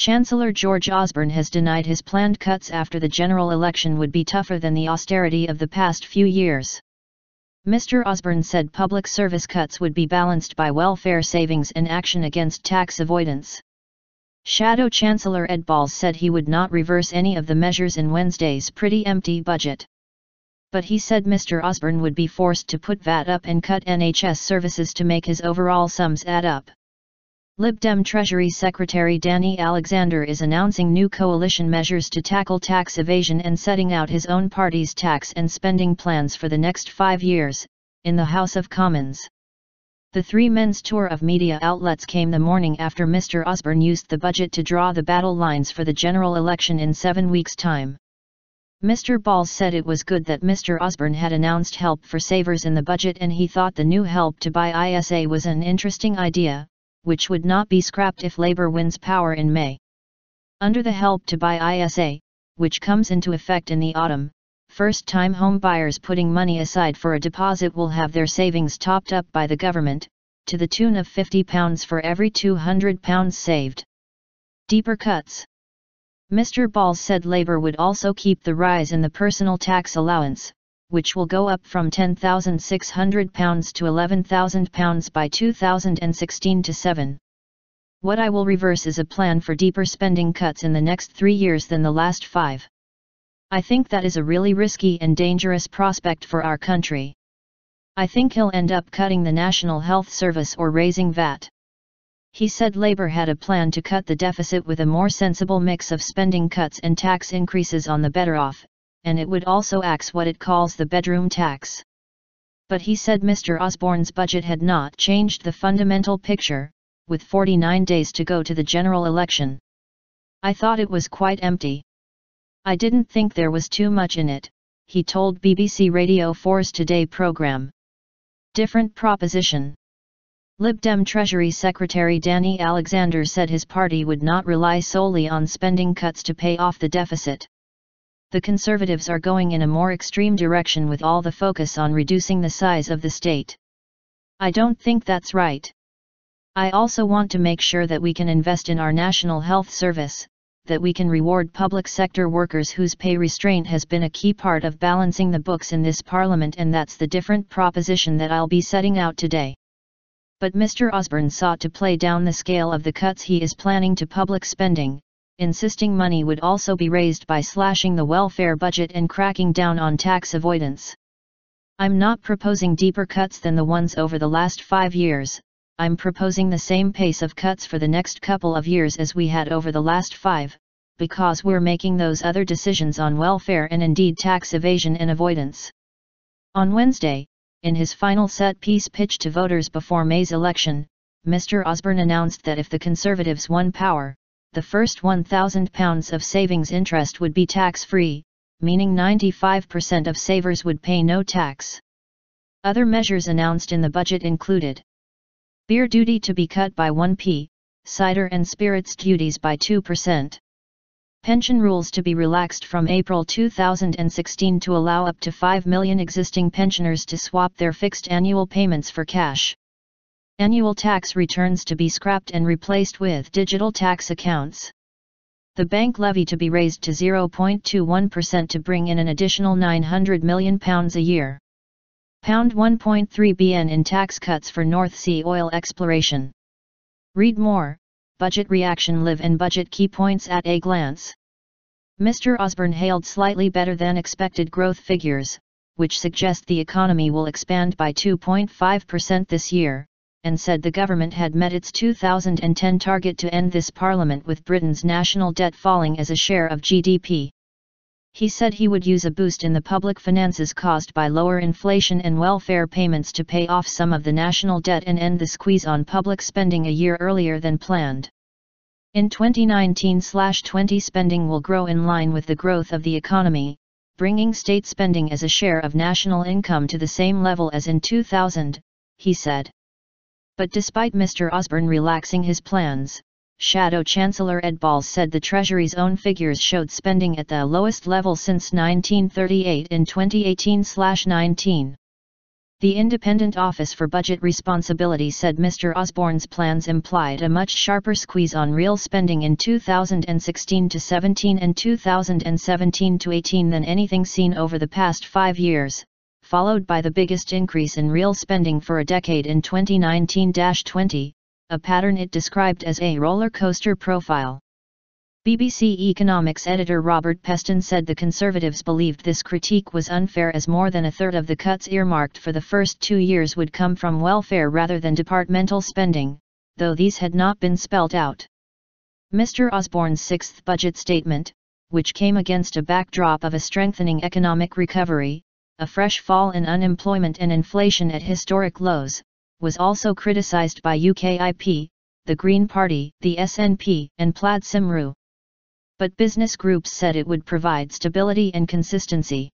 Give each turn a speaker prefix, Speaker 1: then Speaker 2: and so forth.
Speaker 1: Chancellor George Osborne has denied his planned cuts after the general election would be tougher than the austerity of the past few years. Mr Osborne said public service cuts would be balanced by welfare savings and action against tax avoidance. Shadow Chancellor Ed Balls said he would not reverse any of the measures in Wednesday's pretty empty budget. But he said Mr Osborne would be forced to put VAT up and cut NHS services to make his overall sums add up. Lib Dem Treasury Secretary Danny Alexander is announcing new coalition measures to tackle tax evasion and setting out his own party's tax and spending plans for the next 5 years, in the House of Commons. The three men's tour of media outlets came the morning after Mr Osborne used the budget to draw the battle lines for the general election in 7 weeks' time. Mr Balls said it was good that Mr Osborne had announced help for savers in the budget, and he thought the new Help to Buy ISA was an interesting idea, which would not be scrapped if Labour wins power in May. Under the Help to Buy ISA, which comes into effect in the autumn, first-time home buyers putting money aside for a deposit will have their savings topped up by the government, to the tune of £50 for every £200 saved. Deeper cuts. Mr Balls said Labour would also keep the rise in the personal tax allowance, which will go up from £10,600 to £11,000 by 2016-7. What I will reverse is a plan for deeper spending cuts in the next 3 years than the last 5. I think that is a really risky and dangerous prospect for our country. I think he'll end up cutting the National Health Service or raising VAT. He said Labour had a plan to cut the deficit with a more sensible mix of spending cuts and tax increases on the better off, and it would also axe what it calls the bedroom tax. But he said Mr Osborne's budget had not changed the fundamental picture, with 49 days to go to the general election. I thought it was quite empty. I didn't think there was too much in it, he told BBC Radio 4's Today programme. Different proposition. Lib Dem Treasury Secretary Danny Alexander said his party would not rely solely on spending cuts to pay off the deficit. The Conservatives are going in a more extreme direction with all the focus on reducing the size of the state. I don't think that's right. I also want to make sure that we can invest in our National Health Service, that we can reward public sector workers whose pay restraint has been a key part of balancing the books in this Parliament, and that's the different proposition that I'll be setting out today. But Mr Osborne sought to play down the scale of the cuts he is planning to public spending, insisting money would also be raised by slashing the welfare budget and cracking down on tax avoidance. I'm not proposing deeper cuts than the ones over the last 5 years, I'm proposing the same pace of cuts for the next couple of years as we had over the last 5, because we're making those other decisions on welfare and indeed tax evasion and avoidance. On Wednesday, in his final set-piece pitch to voters before May's election, Mr Osborne announced that if the Conservatives won power, the first £1,000 of savings interest would be tax-free, meaning 95% of savers would pay no tax. Other measures announced in the budget included beer duty to be cut by 1p, cider and spirits duties by 2%. Pension rules to be relaxed from April 2016 to allow up to 5 million existing pensioners to swap their fixed annual payments for cash. Annual tax returns to be scrapped and replaced with digital tax accounts. The bank levy to be raised to 0.21% to bring in an additional £900 million a year. £1.3 bn in tax cuts for North Sea oil exploration. Read more, Budget Reaction Live and Budget Key Points at a glance. Mr Osborne hailed slightly better than expected growth figures, which suggest the economy will expand by 2.5% this year, and said the government had met its 2010 target to end this Parliament with Britain's national debt falling as a share of GDP. He said he would use a boost in the public finances caused by lower inflation and welfare payments to pay off some of the national debt and end the squeeze on public spending a year earlier than planned. In 2019-20 spending will grow in line with the growth of the economy, bringing state spending as a share of national income to the same level as in 2000, he said. But despite Mr Osborne relaxing his plans, Shadow Chancellor Ed Balls said the Treasury's own figures showed spending at the lowest level since 1938 in 2018-19. The Independent Office for Budget Responsibility said Mr Osborne's plans implied a much sharper squeeze on real spending in 2016-17 and 2017-18 than anything seen over the past 5 years, followed by the biggest increase in real spending for a decade in 2019-20, a pattern it described as a roller coaster profile. BBC Economics editor Robert Peston said the Conservatives believed this critique was unfair as more than a third of the cuts earmarked for the first 2 years would come from welfare rather than departmental spending, though these had not been spelt out. Mr Osborne's sixth budget statement, which came against a backdrop of a strengthening economic recovery, a fresh fall in unemployment and inflation at historic lows, was also criticised by UKIP, the Green Party, the SNP, and Plaid Cymru. But business groups said it would provide stability and consistency.